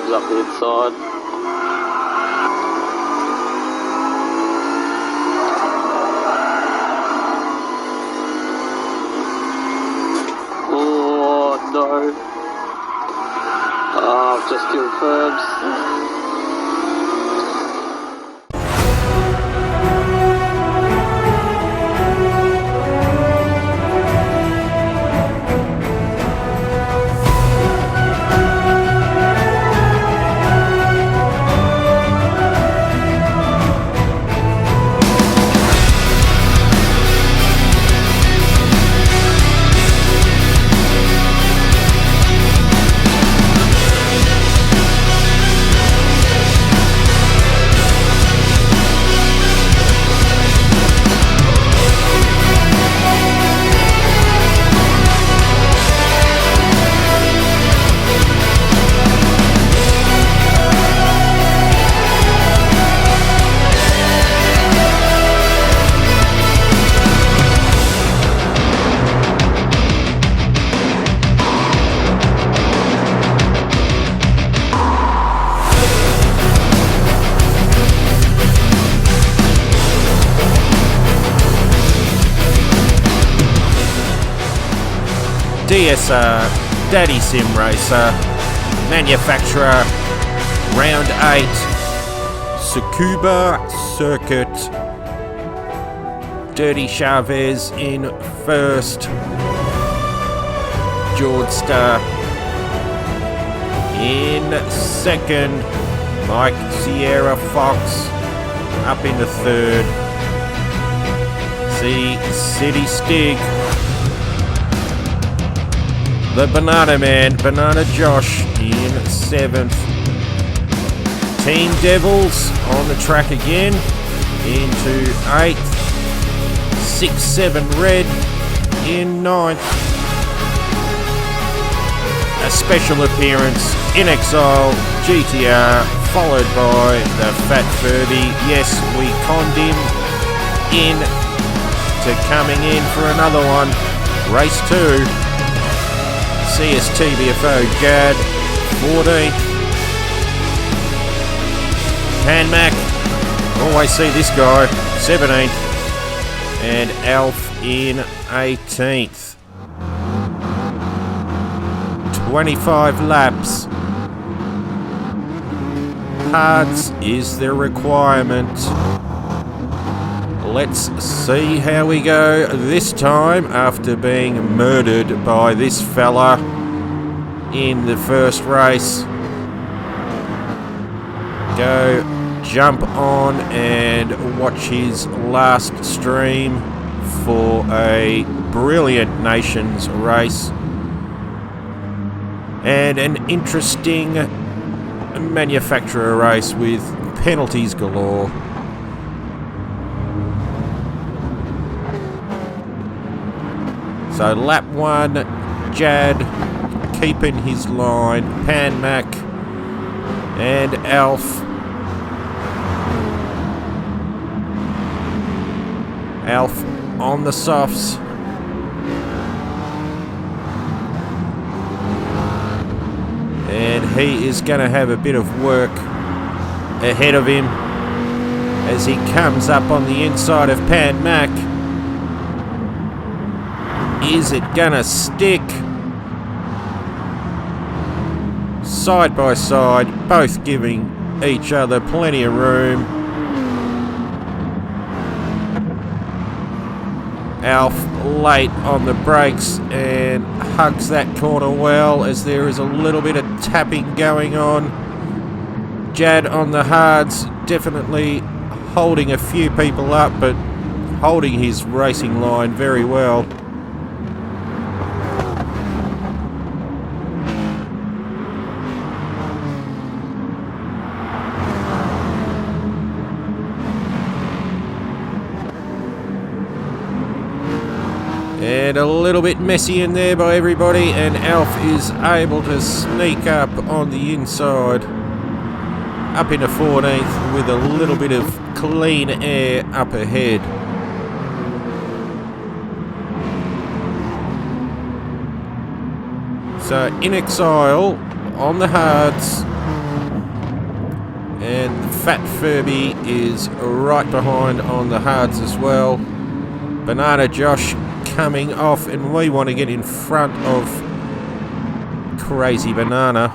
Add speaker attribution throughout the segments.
Speaker 1: Furbs up the inside. Oh no. Oh, I've just killed Furbs.
Speaker 2: DSR, Daddy Sim Racer, Manufacturer, Round 8, Tsukuba Circuit, Dirty Chavez in first, George Star in second, Mike Sierra Fox up in the third, City Stig, the Banana Man, Banana Josh in seventh. Team Devils on the track again into eighth. 6-7 Red in ninth. A special appearance in Inxile GTR, followed by the Fat Furby. Yes, we conned him in to coming in for another one. Race 2. CSTBFO Gad 14th. Pan Mac, always see this guy, 17th. And Alf in 18th. 25 laps. Hards is the requirement. Let's see how we go this time after being murdered by this fella in the first race. Go jump on and watch his last stream for a brilliant Nations race and an interesting manufacturer race with penalties galore. So lap 1, Jad keeping his line, Pan Mac and Alf. Alf on the softs. And he is going to have a bit of work ahead of him as he comes up on the inside of Pan Mac. Is it gonna stick? Side by side, both giving each other plenty of room. Alf late on the brakes and hugs that corner well as there is a little bit of tapping going on. Jad on the hards, definitely holding a few people up, but holding his racing line very well. And a little bit messy in there by everybody, and Alf is able to sneak up on the inside, up into 14th with a little bit of clean air up ahead. So Inxile on the hards, And the Fat Furby is right behind on the hards as well. Banana Josh coming off, and we want to get in front of Crazy Banana.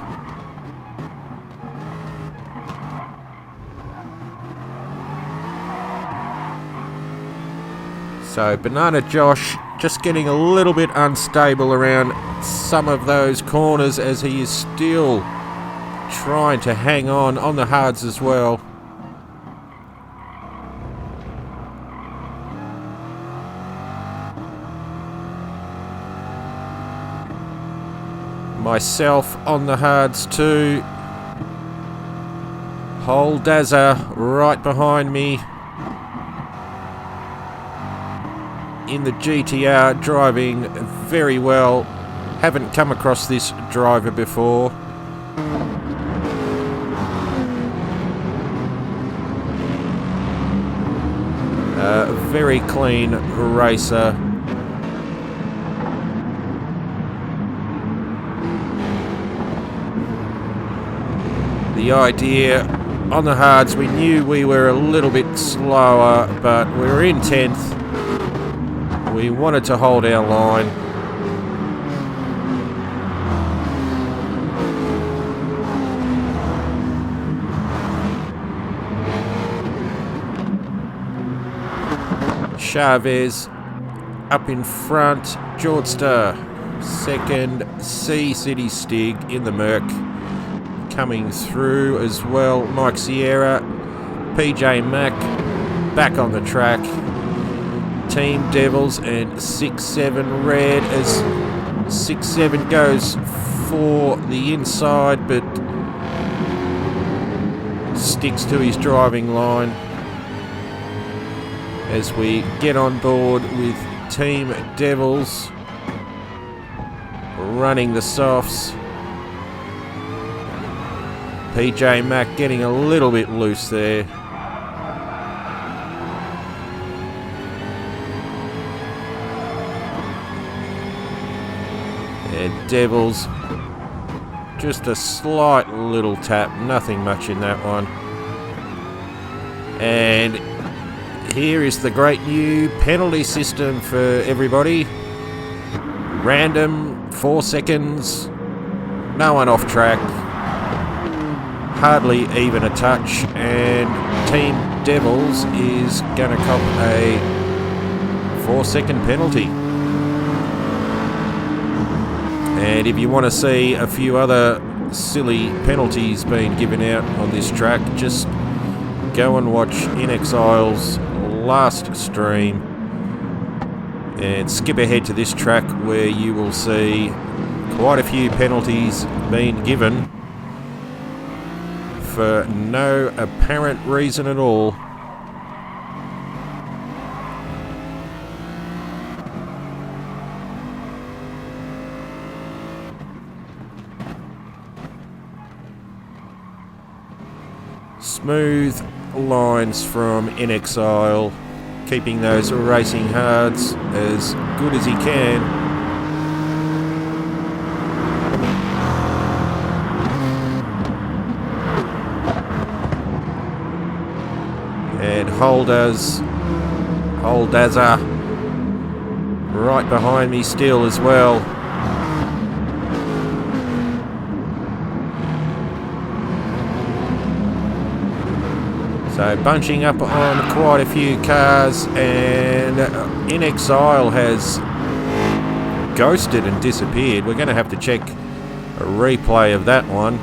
Speaker 2: So Banana Josh just getting a little bit unstable around some of those corners as he is still trying to hang on the hards as well. Myself on the hards too. Whole Dazza right behind me. In the GTR, driving very well. Haven't come across this driver before. Very clean racer. The idea on the hards, we knew we were a little bit slower, but we were in 10th. We wanted to hold our line. Chavez up in front. Jordster second. C City Stig in the Merc coming through as well. Mike Sierra, PJ Mack back on the track. Team Devils and 6-7 Red as 6-7 goes for the inside but sticks to his driving line as we get on board with Team Devils running the softs. PJ Mack getting a little bit loose there. And Devils, just a slight little tap, nothing much in that one. And here is the great new penalty system for everybody. Random, 4 seconds, no one off track, hardly even a touch, and Team Devils is going to cop a 4-second penalty. And if you want to see a few other silly penalties being given out on this track, just go and watch Inxile's last stream and skip ahead to this track where you will see quite a few penalties being given for no apparent reason at all. Smooth lines from Inxile, keeping those racing hards as good as he can. And Holdazza right behind me still as well. So bunching up on quite a few cars, and Inxile has ghosted and disappeared. We're going to have to check a replay of that one.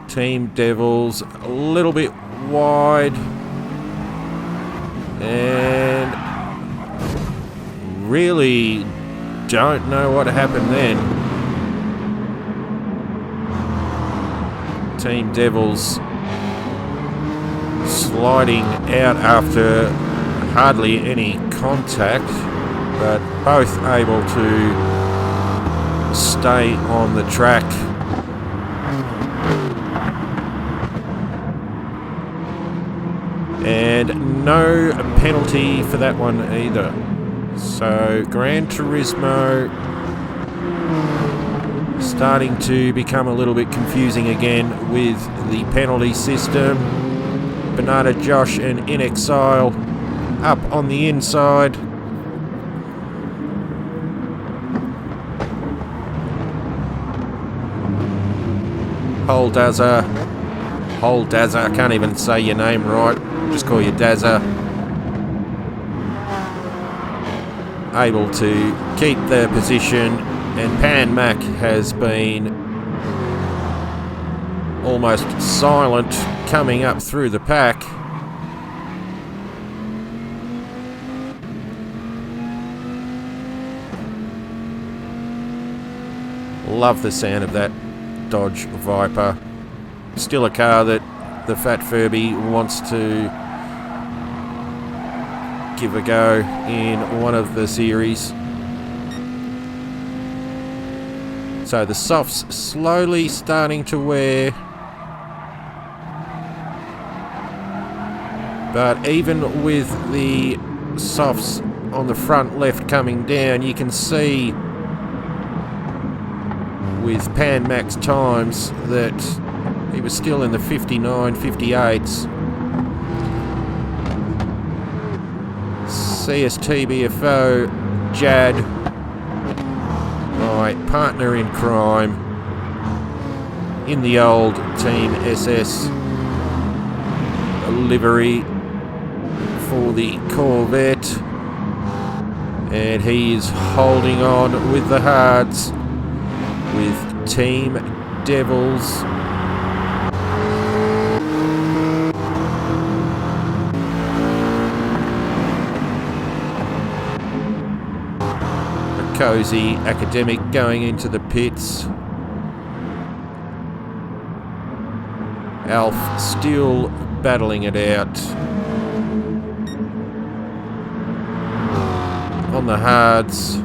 Speaker 2: Team Devils a little bit wide, and really don't know what happened then. Team Devils sliding out after hardly any contact, but both able to stay on the track. And no penalty for that one either. So Gran Turismo starting to become a little bit confusing again with the penalty system. Banana Josh and Inxile up on the inside. Holdazza, I can't even say your name right, just call you Dazza. Able to keep their position, and Pan Mac has been almost silent coming up through the pack. Love the sound of that Dodge Viper. Still a car that the Fat Furby wants to give a go in one of the series. So the softs slowly starting to wear, but even with the softs on the front left coming down, you can see with Pan Mac's times that he was still in the 59, 58s. CSTBFO, Jad, my partner in crime in the old Team SS livery for the Corvette, and he is holding on with the Hards with Team Devils. A cozy academic going into the pits. Alf still battling it out on the Hards.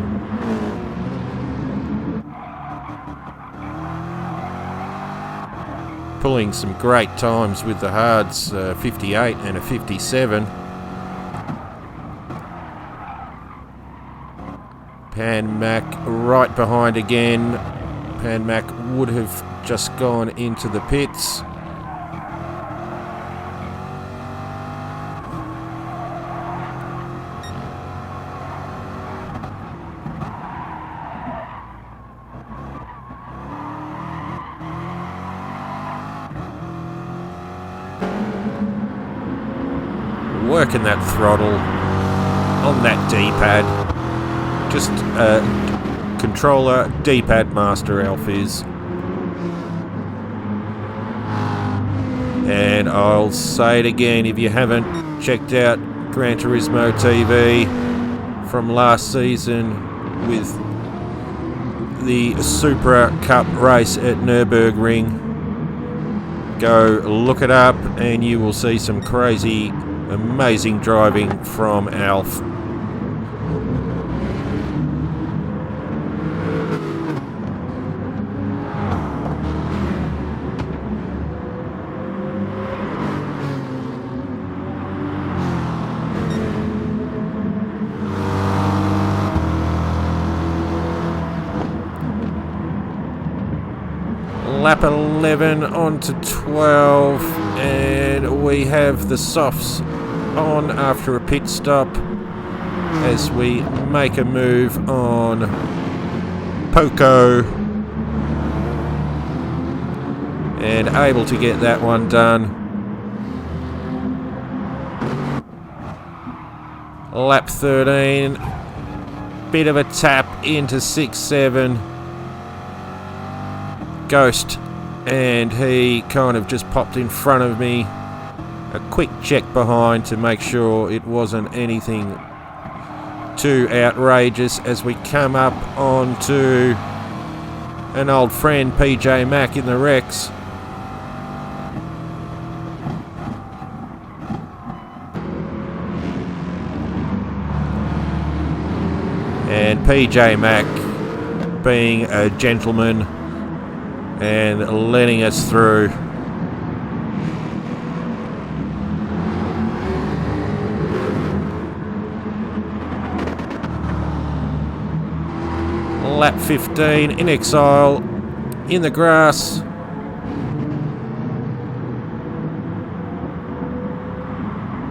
Speaker 2: Pulling some great times with the Hards, 58 and a 57. Pan Mac right behind again. Pan Mac would have just gone into the pits. Working that throttle on that D-pad. Just controller D-pad master Alf is. And I'll say it again, if you haven't checked out Gran Turismo TV from last season with the Supra Cup race at Nürburgring, go look it up and you will see some crazy, amazing driving from Alf. Lap 11 on to 12, and we have the softs on after a pit stop as we make a move on Poco, and able to get that one done. Lap 13, bit of a tap into 6-7. Ghost, and he kind of just popped in front of me. A quick check behind to make sure it wasn't anything too outrageous as we come up onto an old friend, PJ Mack, in the Rex. And PJ Mack being a gentleman and letting us through. Lap 15 in Inxile in the grass.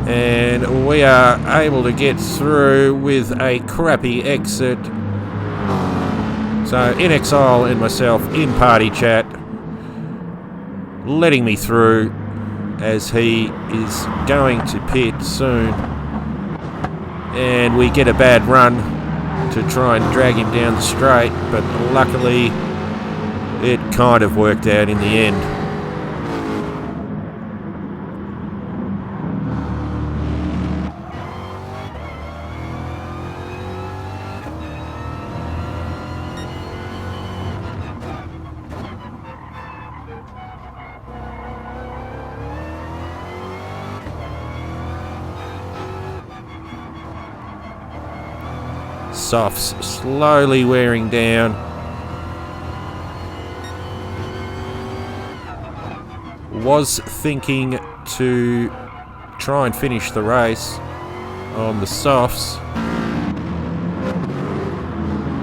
Speaker 2: And we are able to get through with a crappy exit. So Inxile and myself in party chat, letting me through as he is going to pit soon. And we get a bad run to try and drag him down the straight, but luckily it kind of worked out in the end. Softs slowly wearing down. Was thinking to try and finish the race on the softs,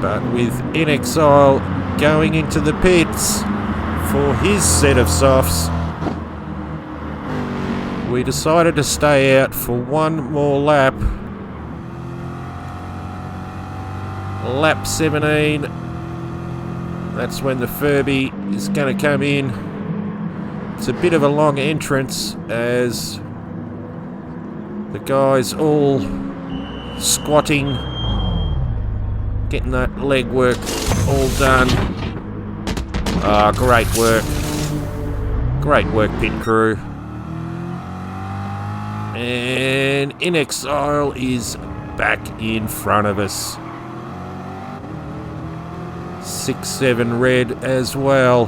Speaker 2: but with Inxile going into the pits for his set of softs, we decided to stay out for one more lap. Lap 17, that's when the Furby is going to come in. It's a bit of a long entrance as the guys all squatting, getting that leg work all done. Ah, great work. Great work, pit crew. And Inxile is back in front of us. 6-7 red as well.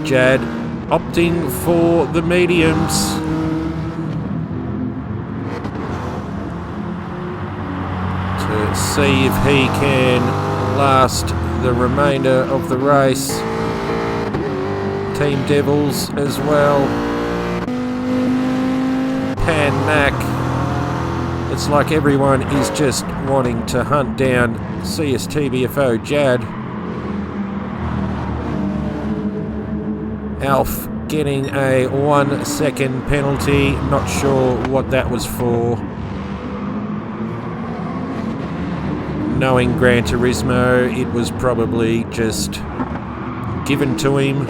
Speaker 2: Jad opting for the mediums. To see if he can last the remainder of the race. Team Devils as well. Pan Mac. It's like everyone is just wanting to hunt down CSTBFO Jad. Alf getting a 1 second penalty. Not sure what that was for. Knowing Gran Turismo, it was probably just given to him.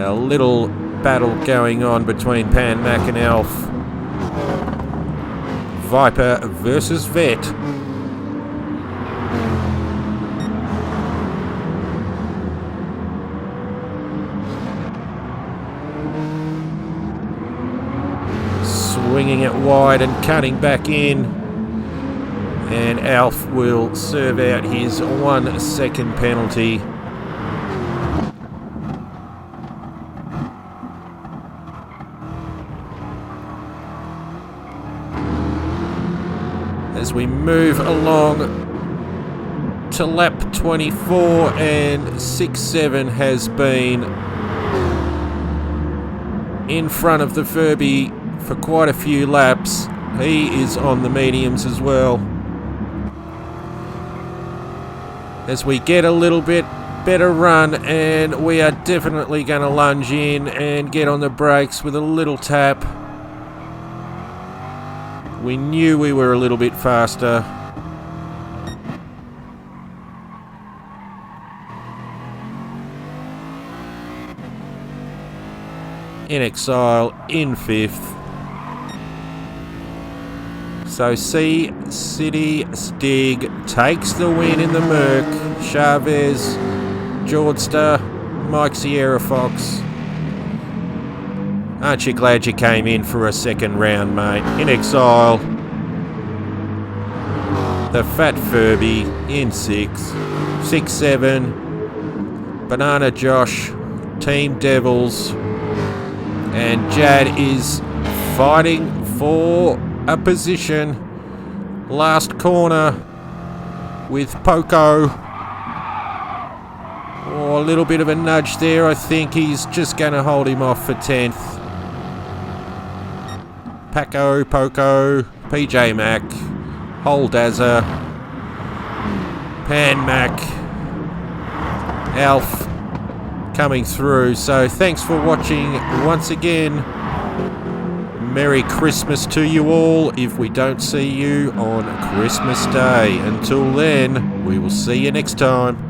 Speaker 2: A little battle going on between Pan Mac and Alf. Viper versus Vet. Swinging it wide and cutting back in. And Alf will serve out his 1 second penalty. As we move along to lap 24, and 6-7 has been in front of the Furby for quite a few laps. He is on the mediums as well. As we get a little bit better run, and we are definitely going to lunge in and get on the brakes with a little tap. We knew we were a little bit faster. Inxile in 5th. So C City Stig takes the win in the Merc. Chavez, Jordster, Mike Sierra Fox. Aren't you glad you came in for a second round, mate? Inxile. The Fat Furby in 6. 6-7. Banana Josh. Team Devils. And Jad is fighting for a position. Last corner with Poco. Oh, a little bit of a nudge there. I think he's just going to hold him off for 10th. Paco, Poco, PJ Mac, Holdazza, Pan Mac, Alf coming through. So thanks for watching once again. Merry Christmas to you all if we don't see you on Christmas Day. Until then, we will see you next time.